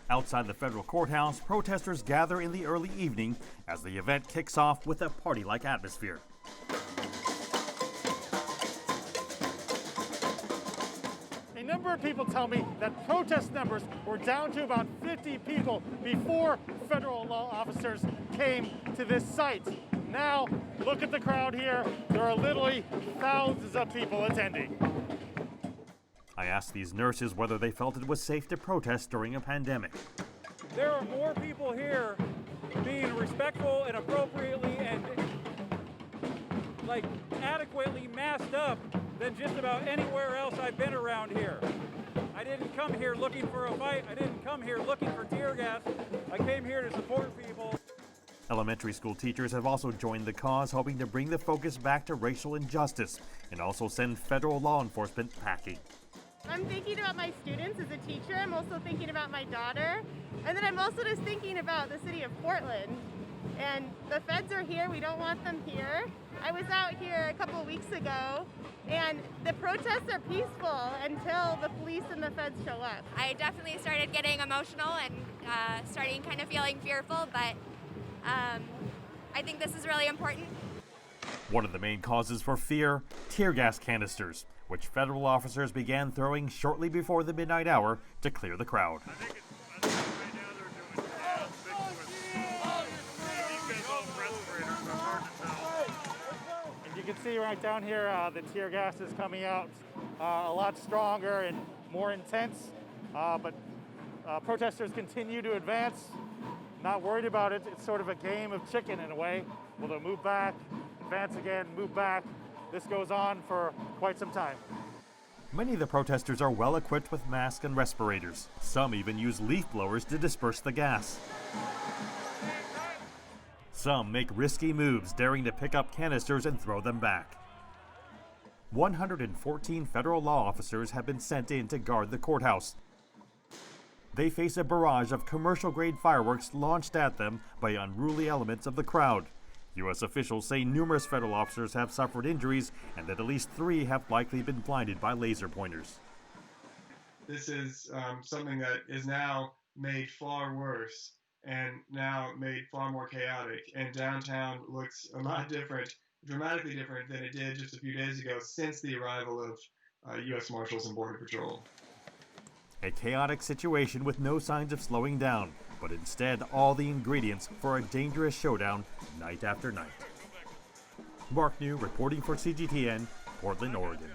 Outside the federal courthouse, protesters gather in the early evening as the event kicks off with a party-like atmosphere. A number of people tell me that protest numbers were down to about 50 people before federal law officers came to this site. Now, look at the crowd here. There are literally thousands of people attending. I asked these nurses whether they felt it was safe to protest during a pandemic. There are more people here being respectful and appropriately and adequately masked up than just about anywhere else I've been around here. I didn't come here looking for a fight. I didn't come here looking for tear gas. I came here to support people. Elementary school teachers have also joined the cause, hoping to bring the focus back to racial injustice and also send federal law enforcement packing. I'm thinking about my students as a teacher. I'm also thinking about my daughter. And then I'm also just thinking about the city of Portland. And the feds are here. We don't want them here. I was out here a couple of weeks ago, and the protests are peaceful until the police and the feds show up. I definitely started getting emotional and starting kind of feeling fearful, but I think this is really important. One of the main causes for fear, tear gas canisters, which federal officers began throwing shortly before the midnight hour to clear the crowd. And you can see right down here, the tear gas is coming out a lot stronger and more intense, but protesters continue to advance. Not worried about it. It's sort of a game of chicken in a way. Will they move back, advance again, move back? This goes on for quite some time. Many of the protesters are well equipped with masks and respirators. Some even use leaf blowers to disperse the gas. Some make risky moves, daring to pick up canisters and throw them back. 114 federal law officers have been sent in to guard the courthouse. They face a barrage of commercial-grade fireworks launched at them by unruly elements of the crowd. U.S. officials say numerous federal officers have suffered injuries and that at least 3 have likely been blinded by laser pointers. This is something that is now made far worse and now made far more chaotic. And downtown looks a lot different, dramatically different than it did just a few days ago since the arrival of U.S. Marshals and Border Patrol. A chaotic situation with no signs of slowing down, but instead all the ingredients for a dangerous showdown night after night. Mark New reporting for CGTN, Portland, Oregon.